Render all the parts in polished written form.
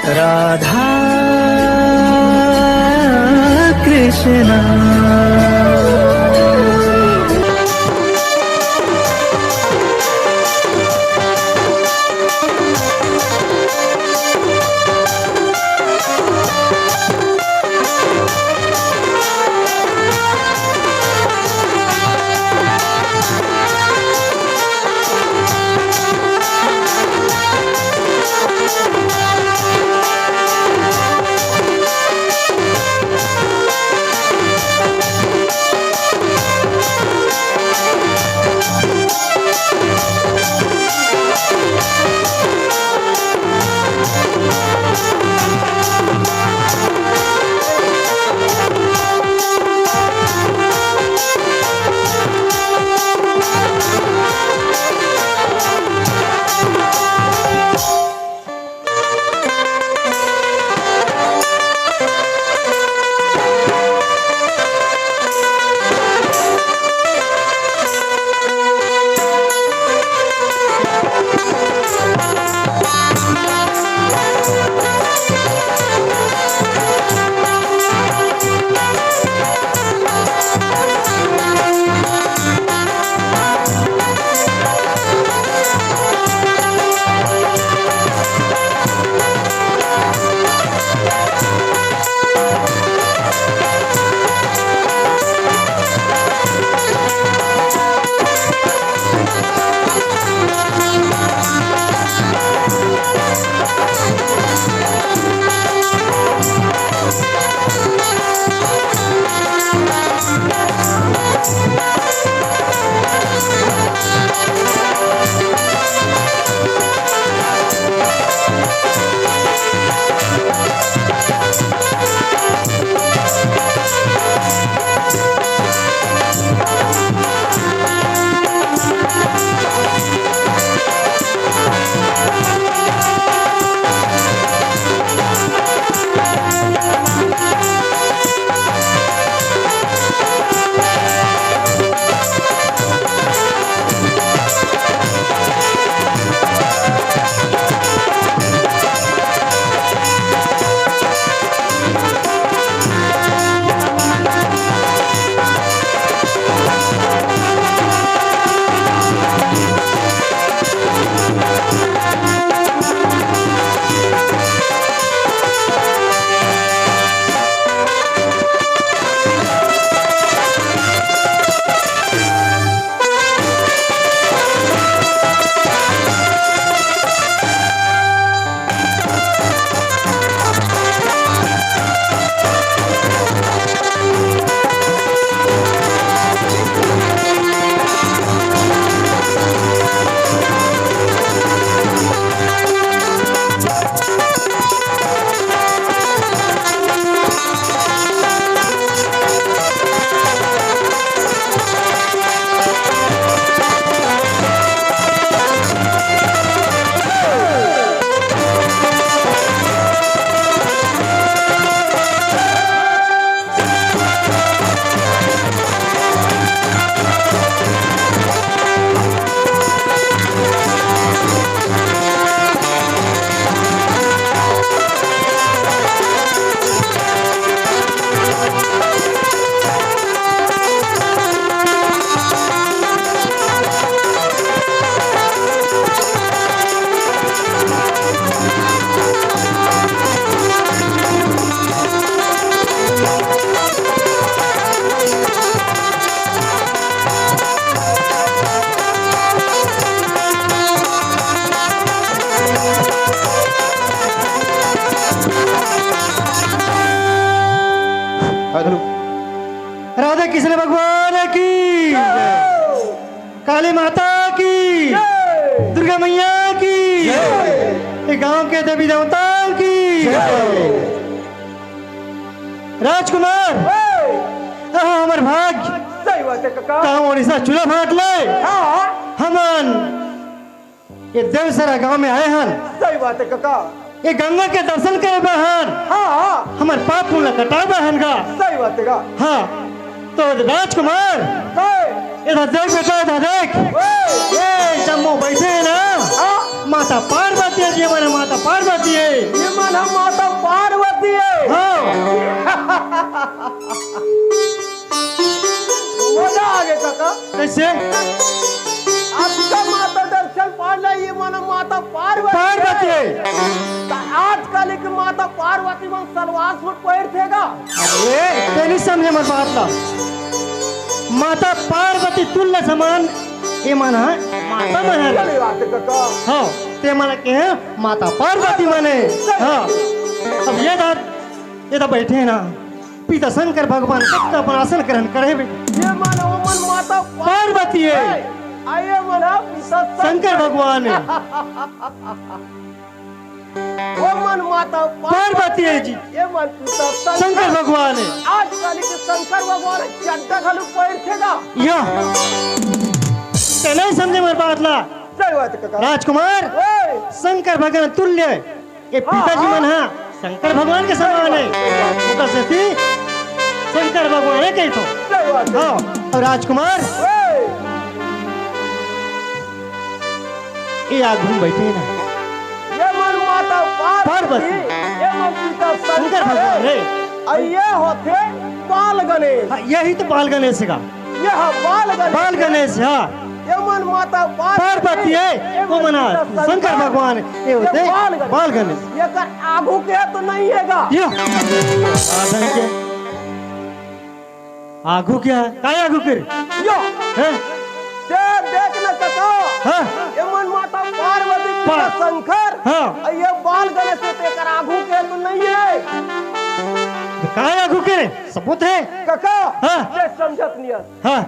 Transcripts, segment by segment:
राधा कृष्णा। राधा कृष्ण भगवान की, काली माता की, दुर्गा मैया की, गांव के देवी देवताओं की। राजकुमार हमार भाग्य काम ओडिशा चूल्हा फाट ले हमन ये देवसरा गांव में आए हन। सही बात है काका। ये गंगा के दर्शन करे बहन। हाँ हमार पाप पुण्य कटा बहन का। सही बात है का। हाँ तो राजकुमार इधर देख बेटा, इधर देख। ये जम्मू बैठे है ना, माता पार्वती है जी हमारा माता पार्वती है ये माना माता पार्वती है। हाँ मजा आ गया काका। कैसे आपका माता दर्शन पाला ये माना माता पार्वती पार्वती है तो आजकल की माता पार्वती में सलवार सूट पहन थेगा। ते नहीं समझे मत बात ला माता पार्वती तुल्य समान ये माना माता महर चली बात है काका। हाँ ते माना के हैं माता पार्वती माने हाँ अब ये तो बैठे हैं ना पिता शंकर भगवान सबका अपन आसन ग्रहण करे बेटे ये माना वो मन माता पार्वती है आइए मना पिता शंकर भगवान है वो मन माता पार्वती है जी ये मन पिता शंकर भगवान है आजकल के शंकर भगवान चड्डा खालू पहन थेगा। या ते नहीं समझे मेरी बात ला सही बात है काका। राजकुमार ओए शंकर भगवान तुल्य है ये पिताजी मन हाँ शंकर भगवान के समान है उनका सती शंकर भगवान है कहीं तो सही बात है। हाँ और राजकुमार ओए ये आग घूम बैठे ना ये मन माता पार्वती पार्वती। ये मन पिता शंकर भगवान है और ये होते बाल गणेश। हाँ, यही तो बाल गणेश का यह बाल गणेश हाँ ये मन माता पार्वती है वो मना शंकर भगवान है ये होते बाल गणेश ये कर आगू के तो नहीं हैगा। या आधन के आगू क्या काय आगू कर यो हैं देख न काका हाँ ये मन माता पार्वती पिता शंकर हाँ और ये बाल गणेश होते कर आगू के तो नहीं है काय आगू करे सबूत है काका। हाँ। ये समझत नहीं है। हाँ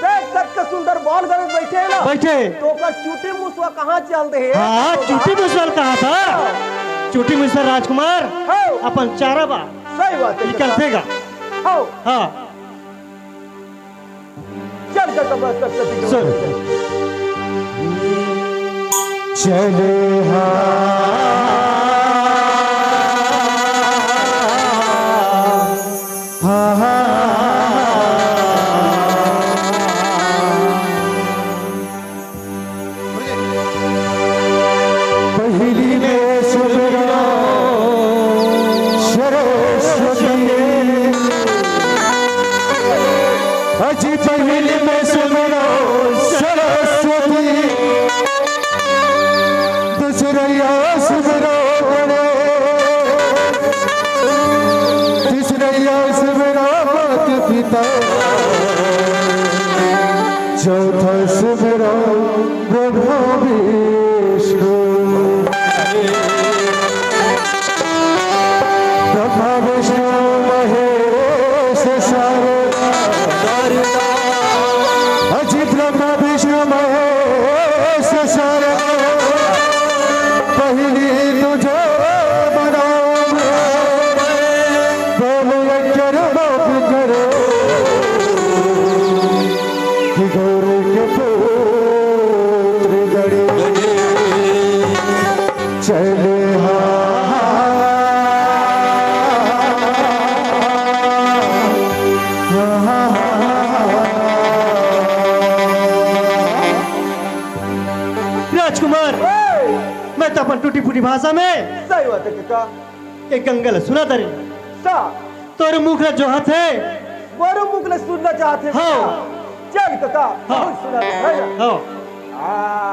देख तक के सुंदर बाल गणेश बैठे हैं ना बैठे तो का चूटी मुसवा कहाँ चलते हैं। हाँ चूटी मुसवाल कहा था चूटी मुसवाल राजकुमार हाँ। अपन चारा बा सही बात है निकल देगा हाँ हाँ चल काका बस सब सुन चले पहली ने सुबरा सरस्वती अजी पहली में सुबरा सरस्वती दूसरा सुबरा तीसरा सुबरा माता पिता चौथा सुबरा ब्रह्मा विष्णु ब्रह्मा विष्णु महेश शारदा अजी ब्रह्मा विष्णु महेश शारदा पहली तुझे बनाओ बोलो कर बाप करो कि गौरी के पुत्र गड़े चले राजकुमार मैं तो अपन टूटी फूटी भाषा में सही बात है काका। एक गंगल सुना तरी सा तोर मुख जो हाथ है बड़ो मुकले सुनना चाहते हैं हाँ। काका। चल काका हाँ। बहुत सुना है ना। हाँ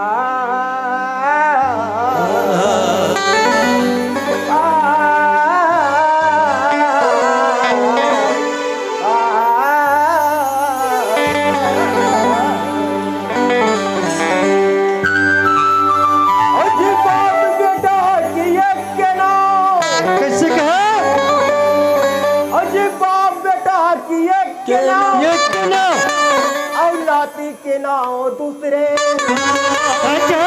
कैसे कहा ये क्या औलाती के नाम दूसरे क्या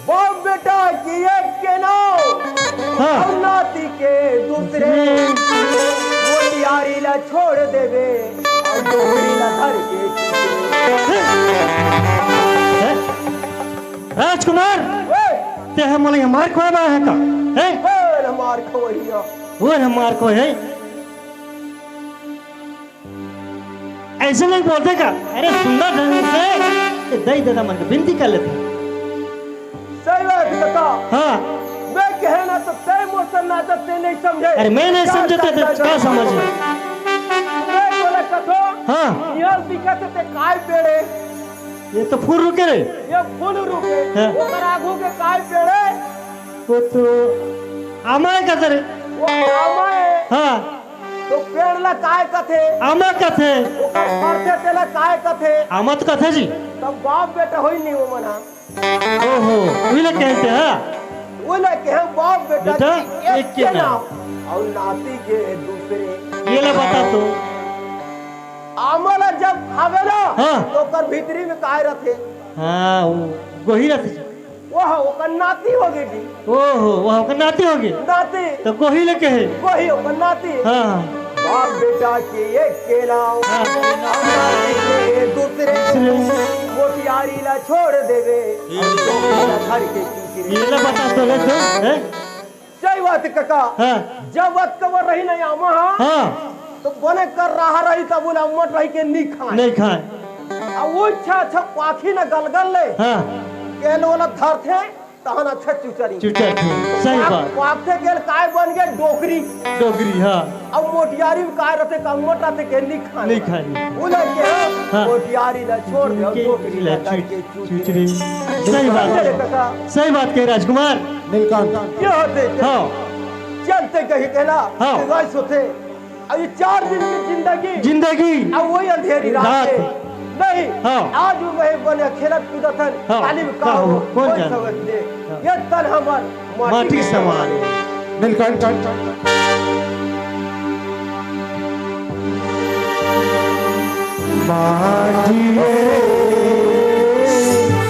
बाप बेटा की एक के नाम हाँ औलाती के दूसरे वो यारी ला छोड़ देवे और डोरी ला धर के राजकुमार ते हम मोले हमार को बा है का है हमार खवरिया वो हमार को है ऐसे नहीं बोलते का अरे सुंदर ढंग से दही दादा मन को विनती कर लेते सेठ काका हाँ मैं कहे ना तो तय मोशन ना तो ते नहीं समझे अरे मैं नहीं समझे तो क्या समझे मैं बोले कथो हाँ निहल दिखत ते काय पेड़े ये तो फूल रुके रे ये फूल रुके हाँ। ओकर आगू के काय पेड़े वो तो आमा का रे वो आमा है हाँ तो पेड़ ला काय कथे आमा कथे ओकर फरते तेला काय कथे आमत कथे जी तब बाप बेटा होई नहीं वो मना ओहो वही कहते हैं बोले कि हम बाप बेटा बेटा, की एक के नाम और नाती के दूसरे ये ला बता तो आमला जब खावे ना हाँ। तो ओकर भीतरी में काय रथे हाँ वो गोही रहती जी वह ओकर नाती होगी जी ओहो वहाँ का नाती होगी नाती तो गोही लेके है वही ओकर नाती हाँ बाप बेटा के एक के नाम हाँ। और नाती के दूसरे मोतियारी ला छोड़ देवे और डोंगरी ला घर के तीसरे ये ला बता तो ले तो हैं जय बात काका हाँ जब वक्त कवर रही नहीं आमा हाँ तो बने कर रहा रही तब बोला मत रही के नहीं खाए नहीं खाए आ वो अच्छा पाखी न गलगल ले हाँ केल वाला धर थे तहन अच्छा चुचरी चुचा थे सही बात पाखे गेल काय बन गए डोकरी डोगरी हाँ अब मोटियारी में काय रहते का मोटा थे के नहीं खाने नहीं खानी बोले के हाँ। मोटियारी ला छोड़ दे और डोकरी ला कर के चुचरी सही बात चले है काका सही बात कहे राजकुमार नीलकंठ ये होते हाँ चलते कहीं कहला हाँ। वैसे होते अब ये 4 दिन की जिंदगी जिंदगी अब वही अंधेरी रात रात। है नहीं हाँ। आज वो वही बने खेलत कूदत हन हाँ। खाली में का का हो हो, कौन कोई जाने। समझ ले हाँ। ये तन हमर माटी समान नीलकंठ माटिए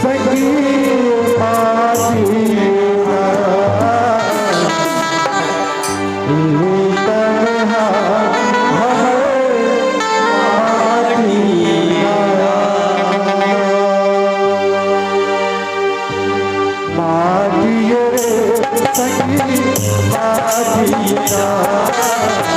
संगीत माटी का तन्हा हमें माटिए संगीत माटी का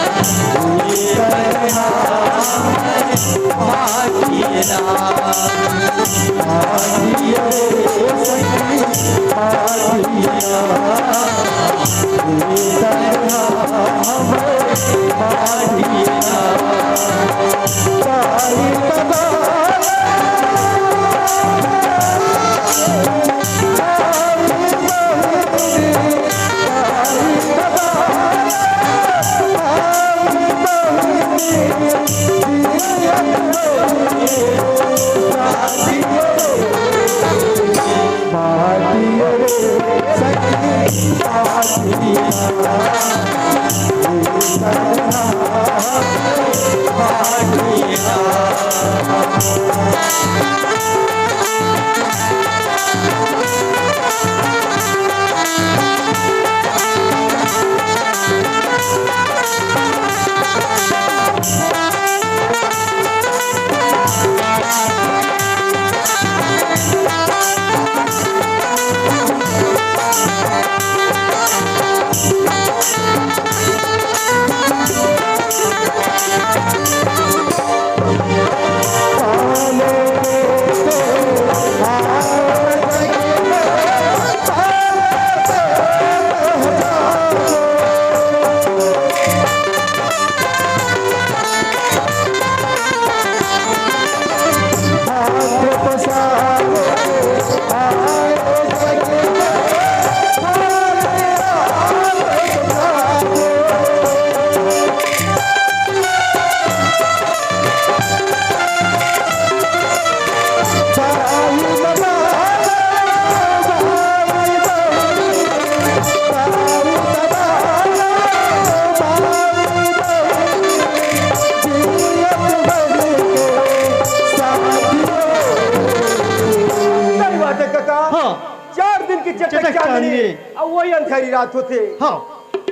सही बात है काका हाँ 4 दिन की चटक चटक चांदनी चांदनी। अब वही अंधेरी रात होते हाँ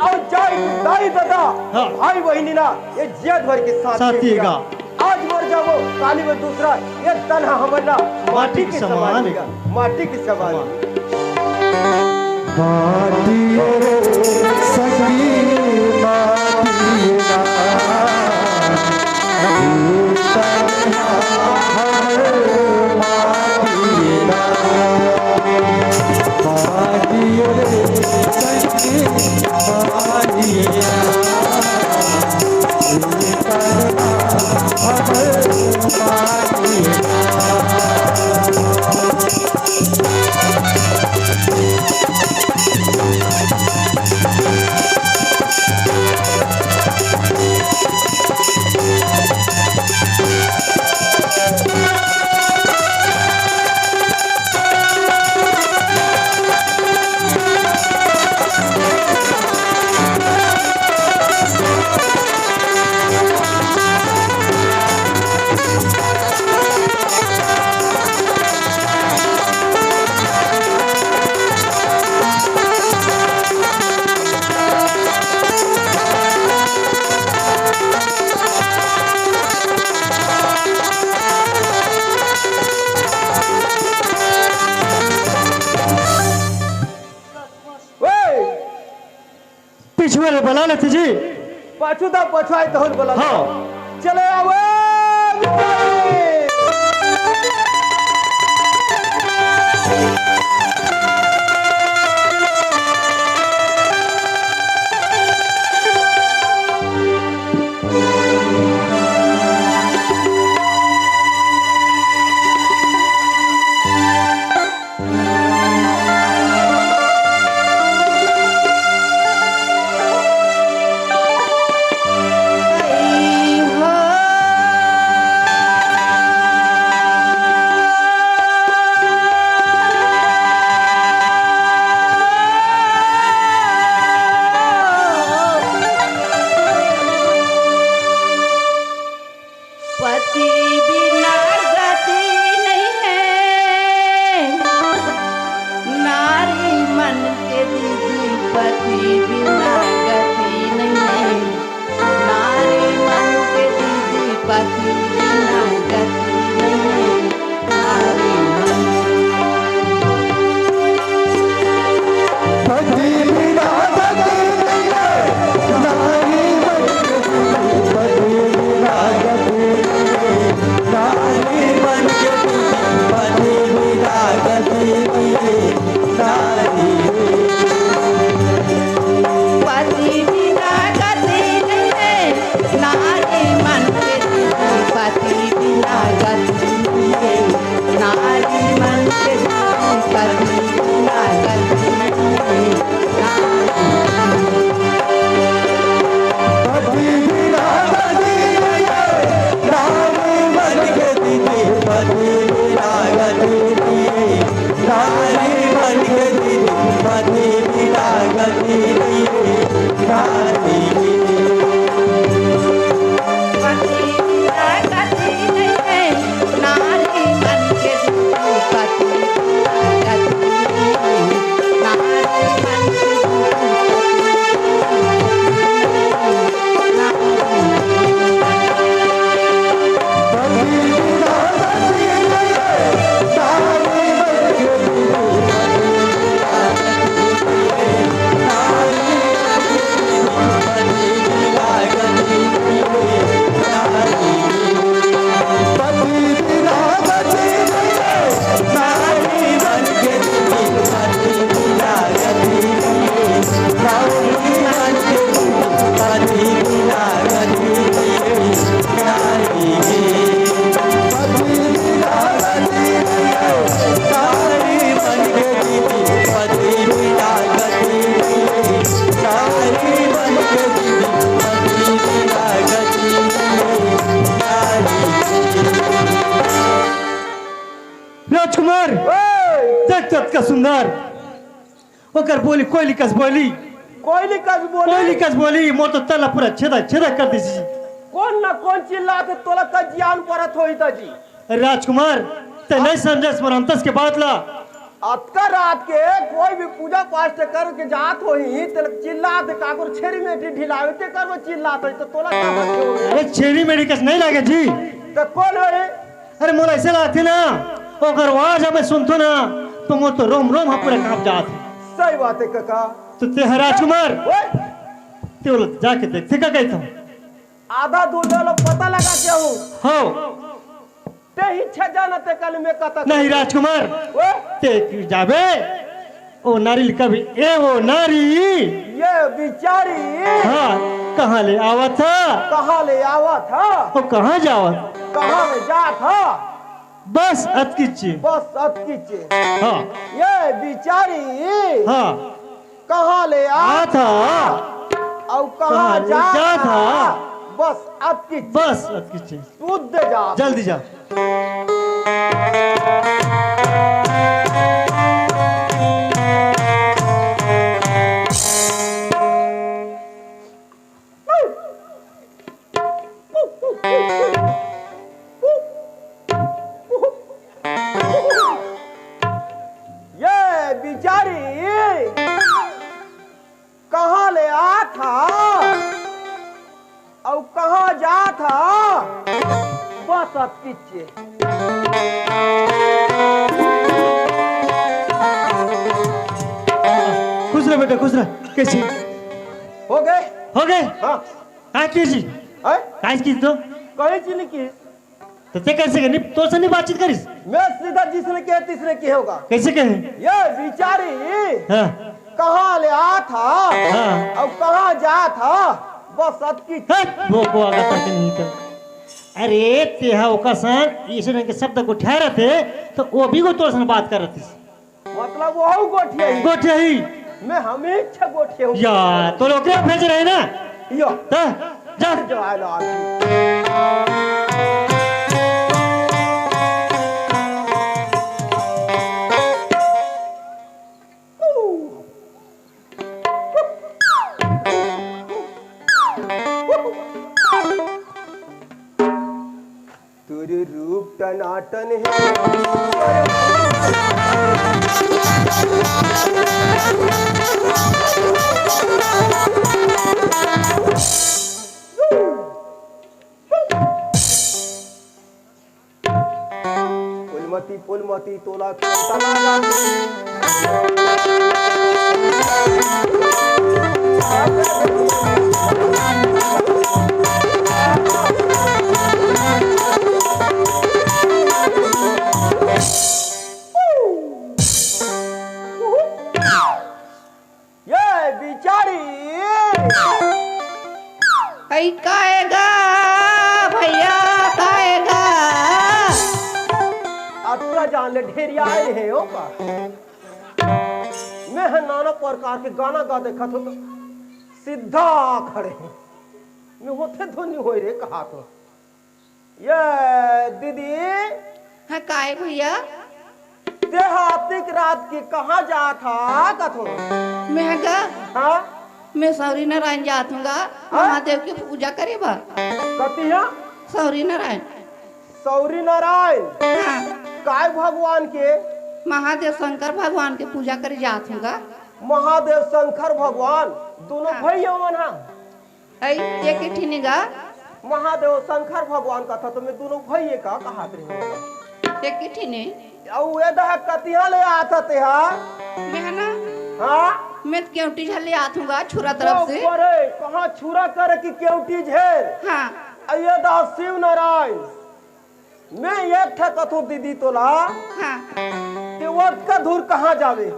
और जाई दाई दादा हाँ। भाई बहिनी ना ये जियत भर के साथ साथी जिएगा। का। आज मर जाओ काली में दूसरा ये तन्हा हमला माटी के समान है। है माटी के समान है। माटिए संगीत माटिए माटिए पीछे वाले बुला लेते जी। पाछू तो पछुआई तो बोला हाँ। चले आओ पति बिना गति नहीं है, नारी मन के दीदी पति बिना गति नहीं है, नारी मन के दीदी पति बिना गति नहीं है, नारी मन पति बिना गति नहीं है, नारी मन के दीदी पति बिना गति नहीं है, नारी मन के दीदी पति बिना गति नहीं है, नारी पति बिना गति नहीं है, नारी मन के दीदी पति बिना गति नहीं है, नारी मन के दीदी पति बिना गति नहीं है, पति बिना गति नहीं है, नारी मन के दीदी पति बिना गति नहीं है, नारी मन के दीदी पति बिना गति नहीं है, नारी पति बिना गति नहीं है, नारी मन के दीदी पति बिना गति नहीं है, नारी मन के राजकुमार देख तो का सुंदर ओकर बोली कोयली कस बोली कोयली कस बोले कोयली कस बोली मोर तो तला पूरा छेदा छेदा कर दी जी। कौन ना कौन चिल्लाते तोला का ज्ञान परत होई ता जी राजकुमार ते नहीं समझस पर अंतस के बात ला अतका रात के कोई भी पूजा पाठ कर के जात होई ते चिल्लाते काकुर छेरी में ढिलावते करबो चिल्लाते तो तोला का बात हो अरे छेरी मेरी कस नहीं लागे जी। तो कौन है अरे मोला ऐसे लाती ना ओकर आवाज हमें सुनतो ना तो मोर तो रोम रोम पूरा कांप जात। सही बात है काका तो ते है राजकुमार ओए ते बोल जाके देखते का कहता हूँ आधा दूध लो पता लगा के हूँ हो ते ही छे जानते कल में कता नहीं राजकुमार ओए ते क्यों जाबे ओ नारी कभी ए वो नारी ये बिचारी हाँ कहाँ ले आवा था कहाँ ले आवा था वो कहाँ जावा कहाँ में जा था बस अतकिच्ची बस अतकीचे हाँ ये बिचारी हाँ कहाँ ले आ था और कहाँ कहाँ जा जा था बस अतकीचे बस अतकिच्ची दूध दे जा जल्दी जा। ये बिचारी कहाँ ले आ था और कहाँ जा था बस अतकीचे खुश रह बेटा खुश रह कैसी हो गए हो गए हाँ काय कीची है काय कीच तो कहीं चीज की तो ते कैसे नहीं तो से नहीं बातचीत करिस मैं सीधा जिसने किया तीसरे की होगा कैसे कहे ये बिचारी हाँ कहाँ ले आ था हाँ। अब कहाँ जा था बस सबकी वो को आगा तक नहीं तो अरे ते हा ओकासन ईश्वर के शब्द को ठहरा थे तो वो भी को तोर से बात कर रही थी मतलब वो गोठिया ही गोठिया ही मैं हमेशा गोठिया हूँ या तो लोग क्या भेज रहे ना यो हाँ, जा जो आलो आदमी तेरे रूप टनाटन है पुलमती पुलमती तोला ये बिचारी ऐ खाएगा भैया खाएगा अतुरा जान ले ढेरिया आए हैं ओ का मैं है नाना प्रकार के गाना गा देखा तो सीधा खड़े हैं मैं होते धोनी हो रे कहा तो ये दीदी हाँ काहे भैया देहातिक रात की कहाँ जा था कथो मैं गा हाँ मैं सौरी नारायण जातूंगा महादेव की पूजा करे बा कतिया सौरी नारायण सौरी नारायण हाँ काय भगवान के महादेव शंकर भगवान के पूजा करे जातूंगा महादेव शंकर भगवान दोनों हाँ। भाई हवन हाँ ऐ एक ही ठिनेगा महादेव शंकर भगवान का था तो मैं दोनों भाई का कहा रहे एक ही ठिने और ये दह कतिया ले आता ते हा मैं है ना हाँ मैं केवटी झले आतूंगा छुरा तरफ से अरे कहाँ छुरा करे की केवटी झेल हाँ ये दह शिव नारायण मैं एक ठा कथो दीदी तोला हाँ ते वक्त का धूर कहाँ जावे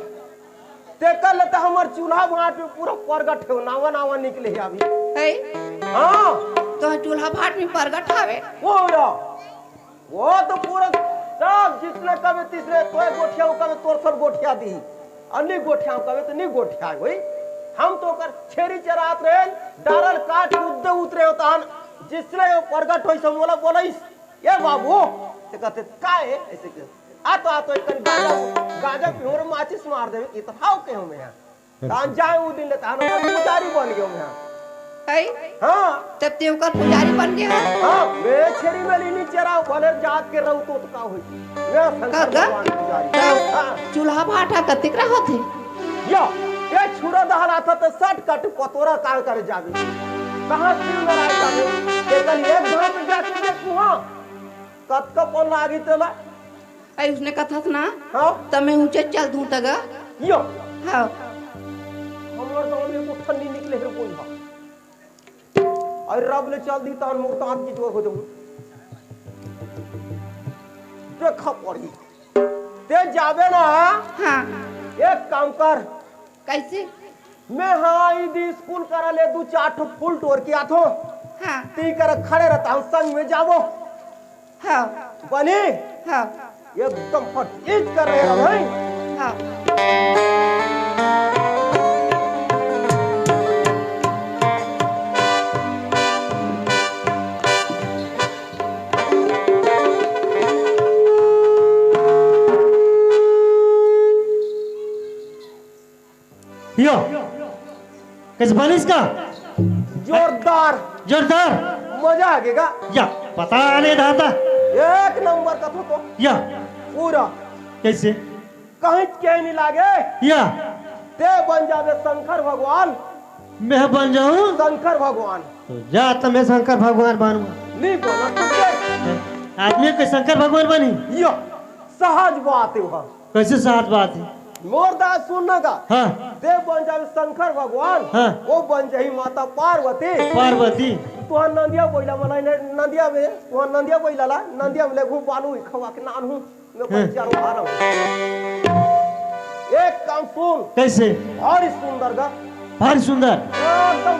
ते कल लेते हमर चूल्हा भाट में पूरा परगट है नावा नावा निकले है अभी ऐ हाँ तो चूल्हा भाट में परगट आवे वो या वो तो पूरा सब जिसने कभी तीसरे तोय गोठिया कभी तोर सब गोठिया दी अन्य गोठिया कभी तो नहीं गोठिया हुई हम तो कर छेरी चरात रहे डारल काट उद्दे उतरे होता हन जिसने परगट होई सब बोला बोला ये बाबू ते कहते काय ऐसे के आ तो एक गाजा गाजा पियोर माचिस मार देवे ई तो हाउ के हम यहां तान जाए उ दिन ले तान पुजारी बन गयो मैं ऐ हां तब ते ओकर पुजारी बन गया हां मैं छेरी में लीनी चरा बोले जात के रहू तो का होई मैं शंकर भगवान पुजारी हां चूल्हा भाटा कतिक रहत है या ये छुरा दहला था तो सट कट पतोरा का कर जावे कहां शिव नारायण जावे के कल एक घाट जाके देखू हां कत का पन लागी तेला ऐ उसने कथा था ना हां तमे ऊंचे चल दूं तगा यो हाँ हमर गांव में को ठंडी निकले है कोई हा और रब ले चल दी तान मुर्ताद की जोर हो जाऊं देखा पड़ी ते जावे ना हाँ एक काम कर कैसे मैं हाँ दी स्कूल करा ले दू चार ठो फुल टोर किया थो हाँ ती कर खड़े रहता हूँ संग में जावो हाँ बनी हाँ एकदम फटीज कर रहे हो भाई हाँ यो कैसे बनी इसका जोरदार जोरदार मजा आ गएगा या पता नहीं था एक नंबर का तो या पूरा कैसे कहीं के नहीं लागे या ते बन जावे शंकर भगवान मैं बन जाऊं शंकर भगवान तो जा तो मैं शंकर भगवान बनूंगा नहीं बोला तुझे आदमी को शंकर भगवान बनी यो सहज बात है वहाँ कैसे साथ बात है मोर दास सुनना का हाँ देव बन जावे शंकर भगवान हाँ। वो बन जाही माता पार्वती पार्वती तुहा नंदिया बोला मला नंदिया में तुहा नंदिया बोला ला नंदिया में लेगू बालू खवा के नान हूं मैं कोई चारों आ रहा हूं एक काम सुन कैसे और सुंदर का भारी सुंदर एकदम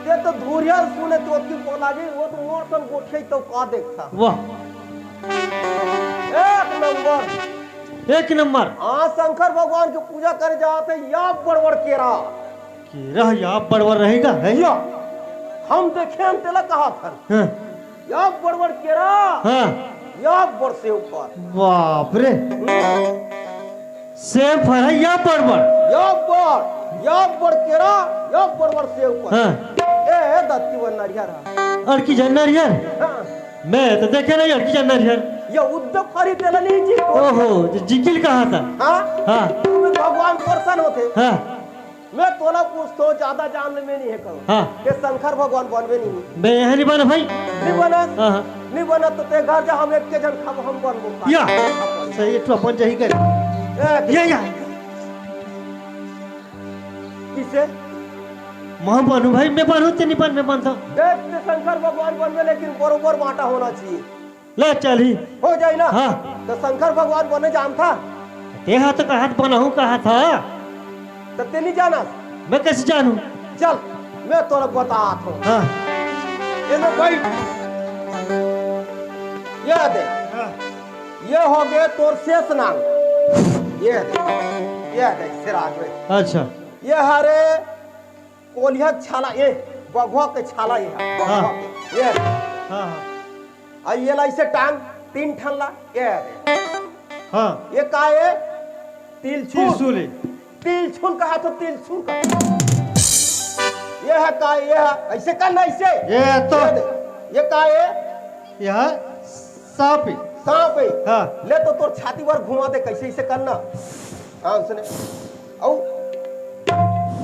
ते तो धुरिया सुने तो की बोला जी वो तो मोर सन गोठे तो का देखता वाह एक नंबर एक नंबर हाँ शंकर भगवान की पूजा करे जाते या बड़बड़ केरा रह या बड़बर रहेगा है या हम देखे हम तेला कहा था हाँ या बड़बड़ केरा हाँ या बड़ से ऊपर बाप रे सेब फल है या बड़बर या बड़ केरा या बड़बड़ से ऊपर हाँ ए दत्ती वन नरिया रहा और की जनर यार हाँ, मैं तो देखे नहीं और की जनर यार ये उद्योग खरी तेला नहीं जी ओहो जो जिकिल कहा था हाँ हाँ तुम्हें भगवान प्रसन्न होते हाँ मैं तोला पूछ तो ज्यादा जानने में नहीं है करो हाँ के शंकर भगवान बनवे नहीं मैं यहाँ नहीं बना भाई नहीं बना हाँ हाँ नहीं बना तो ते घर जा हम एक के जन खाब हम बनबो या सही तो अपन जही कर या किसे मैं बनू भाई मैं बनू ते नहीं बन मैं बनता देख ते शंकर भगवान बनवे लेकिन बरोबर बांटा होना चाहिए ले चल ही हो जाए ना हाँ। तो शंकर भगवान बने जानता ते हाथ का हाथ बना हूँ कहा था तो ते नहीं जाना मैं कैसे जानू चल मैं तोरा बतात हूँ हाँ ये भाई ये दे ये हो गए तोर शेष नांग ये दे सिराज में अच्छा ये हरे कोलिया छाला ये बघवा के छाला ये है, बघवा हाँ। के, ये हाँ हाँ और ये ला इसे टांग 3 ठल्ला ये दे हाँ ये का है तिलछुल त्रिशूल है। तिलछुल कहा तो तिलछुल का ये है का ये है ऐसे करना ऐसे ये तो दे, ये का है यह सांप है। सांप है हाँ ले तो तोर छाती पर घुमा दे कैसे ऐसे करना हाँ सुने औ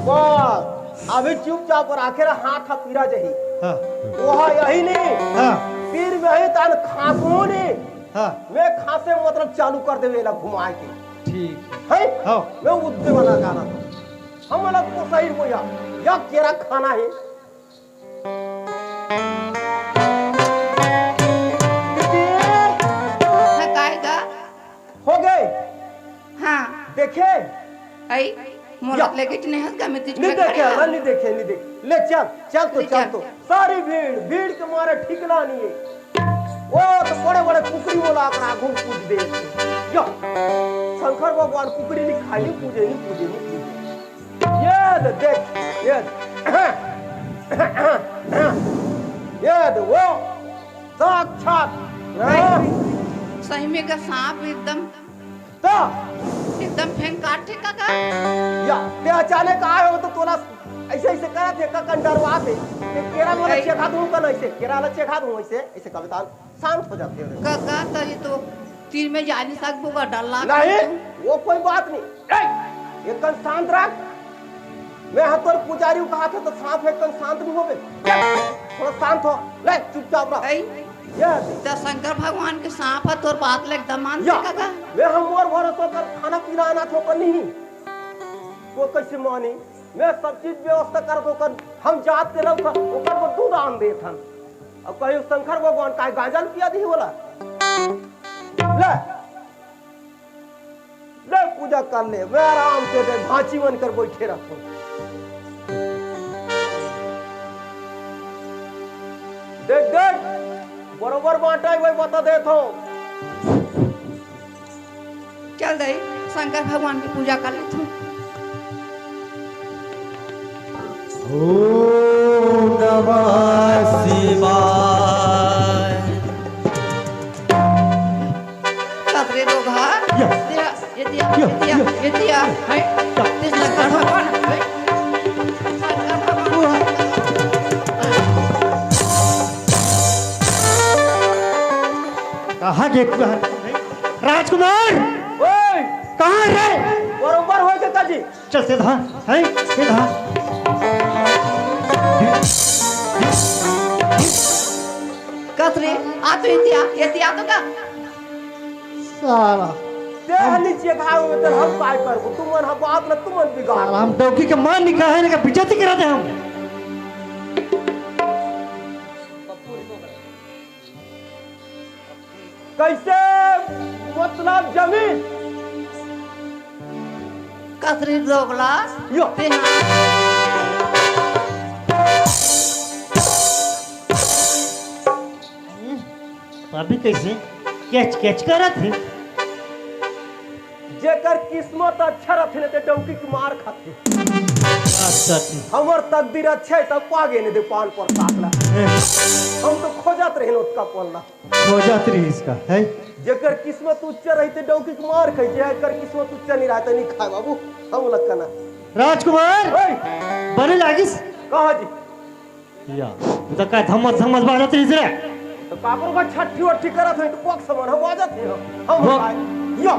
बस अभी चुपचाप रखे रहा हाथ पीरा जही हाँ वहा यही नहीं हाँ पीर में ही तान खासो नहीं हाँ मैं खासे मतलब चालू कर देवे ला घुमाए के ठीक है हाँ मैं उद्दे वाला गाना था हम अलग को सही हो या केरा खाना है हाँ कायगा हो गए हाँ देखे आई मोलक लेके चने हंस का मैं तुझको नहीं देखे ना नहीं देखे नहीं देखे ले चल चल तो चल तो सारी भीड़ के मारे ठिकना नहीं है वो तो बड़े बड़े कुकड़ी बोला अपना घूम पूज दे या शंकर भगवान कुकड़ी नहीं खाई नहीं पूजे नहीं पूजे नहीं पूजे ये देख ये वो साक्षात सही में का सांप एकदम फेंक काट ठेका का या ते अचानक आए हो तो तोला ऐसे ऐसे करा थे का कंडरवा थे ते केरा वाला चेखा दूं का ऐसे केरा वाला चेखा दूं ऐसे ऐसे कविता शांत हो जाते हो का तरी तो तीर में जा नहीं सकबोगा डल्ला नहीं वो कोई बात नहीं एक कन शांत रख मैं हतोर पुजारी कहा था तो सांप एक कन शांत नहीं होवे थोड़ा शांत हो ले चुपचाप रह आई ये तो शंकर भगवान के सांप है तोर बात ले एकदम मान या का मैं हम और भरोसा कर खाना पीना आना तो कर नहीं वो कैसे मानी मैं सब चीज व्यवस्था कर दो कर हम जात के लोग ओकर को दूध आन दे थन अब कहियो शंकर भगवान का गांजा पिया दी बोला ले ले पूजा कर ले मैं आराम से दे भांची बनकर बैठे रखो देख देख बरोबर बांटा है वही बता देता हूँ चल दे शंकर भगवान की पूजा कर ले तू ओम नमः शिवाय कतरे लोग हां ये दिया है ते शंकर भगवान है शंकर भगवान कहाँ के राजकुमार ओए कहाँ रे बरोबर हो के काजी चल सीधा है सीधा कतरे आ तो ये दिया तो का साला ते नीचे घाव में तेरे हम काय करबो तुमन हम बात न तुमन बिगाड़ हम डौकी के मान निकाह है ना बेइज्जती करा दे हम। कैसे मतलब जमीन कसरी दोगला यो ते हाँ अभी कैसे कैच कैच करत है। जेकर किस्मत अच्छा रहथे न ते डौकी के मार खाथे अच्छा ठीक हमर तकदीर अच्छा है तब पागे ने दे पान पर ताकला है। हम तो खोजत रहे उसका पल्ला हो जात रही इसका है। जेकर किस्मत उच्च रहते डौकी के मार खाई जेकर किस्मत उच्च नहीं रहते नहीं खाए बाबू हम लखना राजकुमार ओए बड़े लागिस कहा जी या तो का थमस थमस बाजत रही रे। तो काकरो का छठी वठी करत है तो पक समान हम आजत है हम वो- खाए यो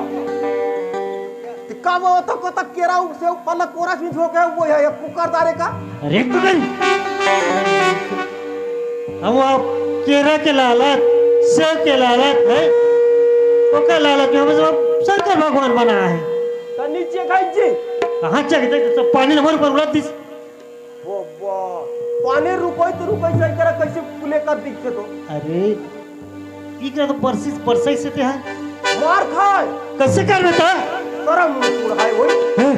ते का वो तो को तक केरा से पल्ला कोरा में झोके वो है कुकर दारे का अरे कुकन हम आप केरा के लालत सेब के लालत है ओका लालत में हमें सब शंकर भगवान बना है। तो नीचे खाई जी कहाँ चल गए सब पानी नंबर पर उड़ा दिस। वो पानी रुपए तो रुपए सही करे कैसे फुले कर दिखे तो अरे ठीक है तो परसिस परसई से ते है मार खाए कैसे कर बेटा करम उड़ाए वही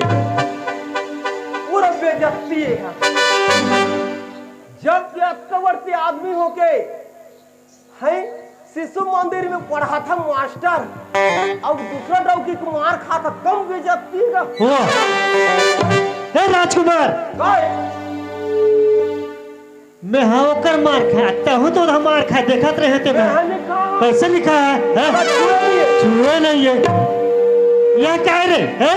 पूरा बेइज्जती है जब अक्कवर्ती आदमी होके है शिशु मंदिर में पढ़ा था मास्टर अब दूसरा डौकी को मार खा था कम बेइज्जती का हुआ हे राजकुमार गाय मैं हाँ ओकर मार खाता हूँ तो हम मार खा देखत रहे थे मैं मैंने कहा कैसे लिखा है बस छुए दिए। छुए नहीं है ये क्या है रे है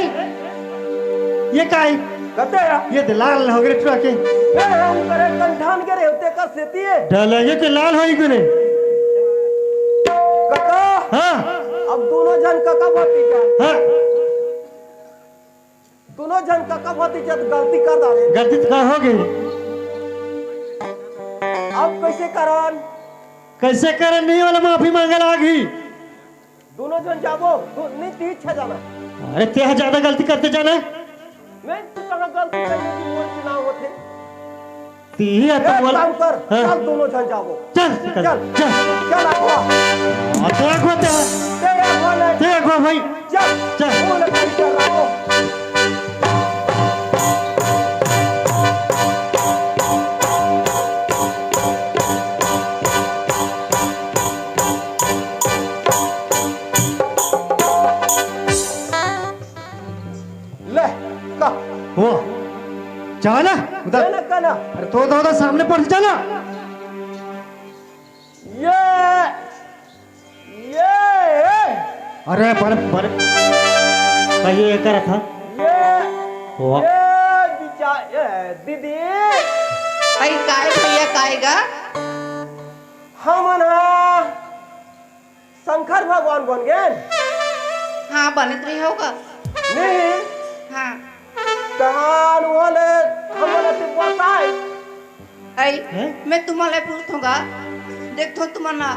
ये क्या है कहते हैं ये तो लाल हो गए ट्रक के मैं हम करे कंठान के रहते का सेती है डालेंगे कि लाल होई गुने काका हाँ अब दोनों जन काका भतीजा हाँ दोनों जन काका भतीजा तो गलती कर डाले गलती तो कहाँ हो गई अब कैसे करन कैसे करे नहीं वाला माफी मांगे लागी। दोनों जन जाबो नहीं ती इच्छा जाना अरे तेरा ज्यादा गलती करते जाना मैं तू कहाँ गलती करने की बोल चुनाव होते ती है एक तो बोल काम कर हाँ। चल दोनों जन जाबो चल चल चल चल चल आगवा तो एक होते हैं तेरे बोले तो एक हो भाई चल चल। बोले भाई चल रहो ले का वो चला उधर ले कना अरे तो उधर सामने पड़ चला ये अरे पर ये करा था वाह। दीदी भाई काय भैया कायगा हमन शंकर भगवान बन गए हाँ बनत रही होगा नहीं हाँ कहान वाले हमने तो बताए आई हैं? मैं तुम्हारे पूछूंगा देखो तुम्हारा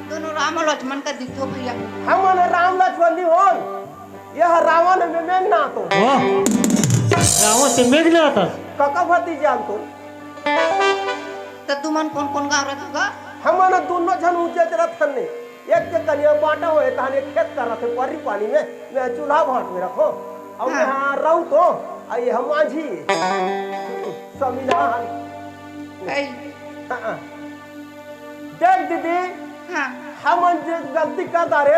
दोनों राम और लक्ष्मण का दिखो भैया हमने राम लक्ष्मण नहीं हो यह रावण में मेघना तो वाह रावण से मेघ ले आता काका भतीजा तो तो तुमन कौन कौन गाँव रहता होगा हमने दोनों जन ऊंचे तरफ थने एक के कनिया बांटा हुए तहने खेत कर रहे थे परी पानी में मैं चूल्हा भाट में रखो और मैं हाँ रहूं तो आई हम माझी संविधान आई हाँ। देख दीदी हाँ हम जो गलती कर दारे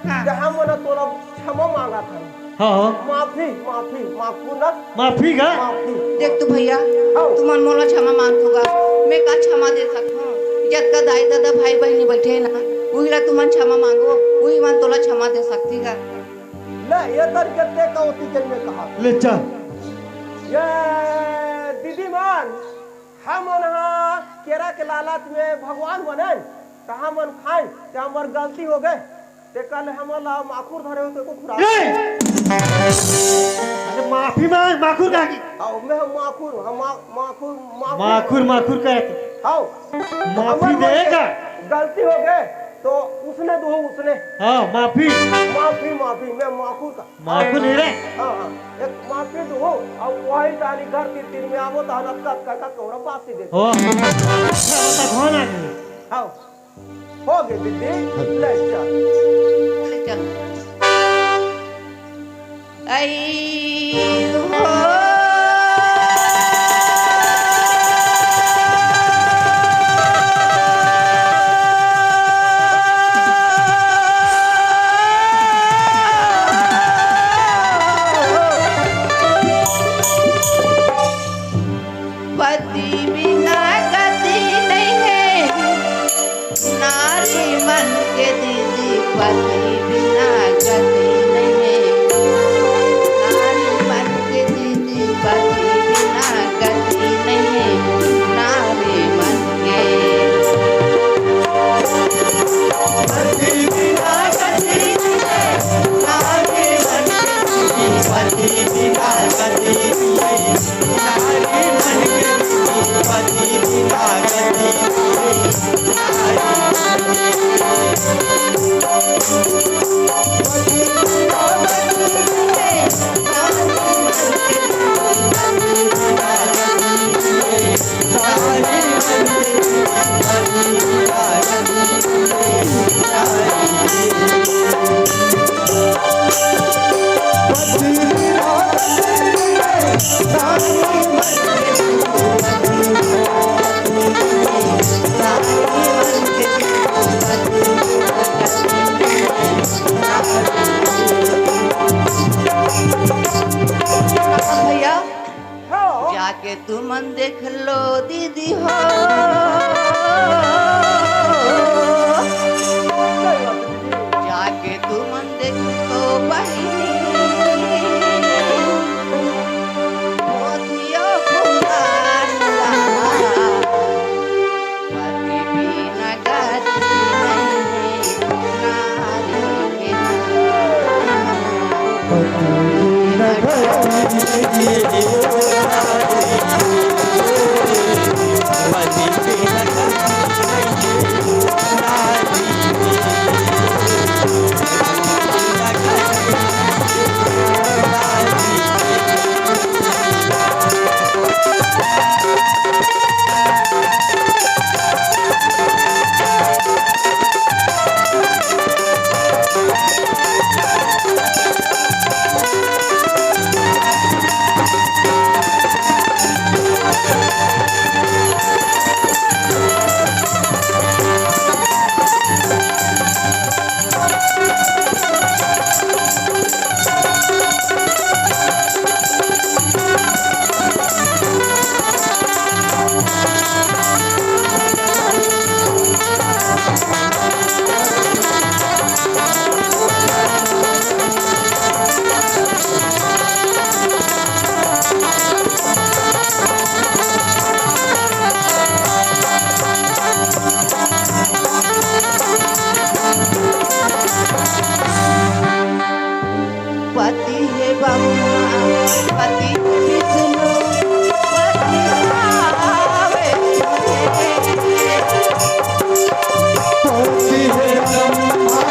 हाँ। तो हम ना तोरा क्षमा मांगा था हाँ हाँ माफी माफी माफू ना माफी का माफी देख तो भैया हाँ। तुमन मोला क्षमा मांग होगा मैं का क्षमा दे सकूं जब का दाई दादा भाई बहनी बैठे हैं ना वही ला तुमन क्षमा मांगो वही मन तोला क्षमा दे सकती है ले ये तर करते का होती जन में कहा ले चल ये दीदी मान हम ना केरा के लालच में भगवान बने तो हम खाए तो हमार गलती हो गए ते कल हमारा माखूर धरे होते को खुरा ए! अरे माफी मांग माखुर का की आओ मैं हम माखूर हम माखुर माखुर कहते आओ माफी देगा गलती हो गए तो उसने दो उसने हाँ माफी माफी माफी मैं माफू का माफी नहीं रे हाँ हाँ एक माफी दो अब वही ताली घर तीन तीन में आवो तो नक्का का कोरा पास ही दे हो अच्छा बता कौन आ गई हाँ हो गई दीदी ले चल चले चल आई हो पति बिना गति नहीं है नारी मन के दीदी पति बिना गति नहीं है नारी मन के दीदी पति बिना गति नहीं है नारी मन के पति बिना गति नहीं है नारी मन के दीदी पति बिना गति नहीं है नारी मन के दीदी पति बिना गति भैया हाँ जाके तू मन देख लो दीदी हो जाके तू मन देख लो बहिनी मोतिया पुकारा पति बिना गति नहीं नारी के पति है ब्रह्मा पति विष्णु पति आवे पति है ब्रह्मा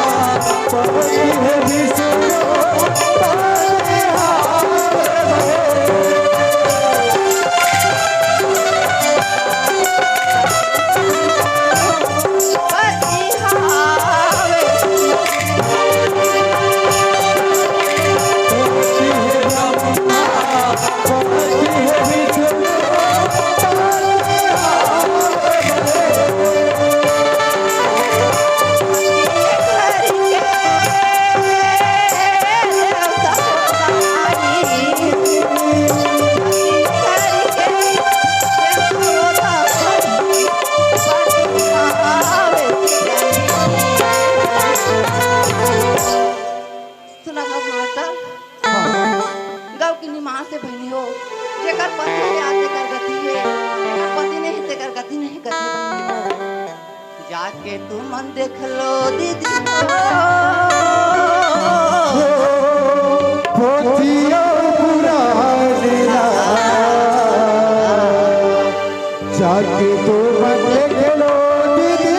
पति है विष्णु पति पति आवे सुना था मास्टर गाँव की निमाह से बहनी हो जेकर पति है आते कर गति है जेकर पति नहीं ते कर गति नहीं गति बहनी हो जाके तू मन देख लो दीदी पोथिया पुराना जाके तो मन देख लो दीदी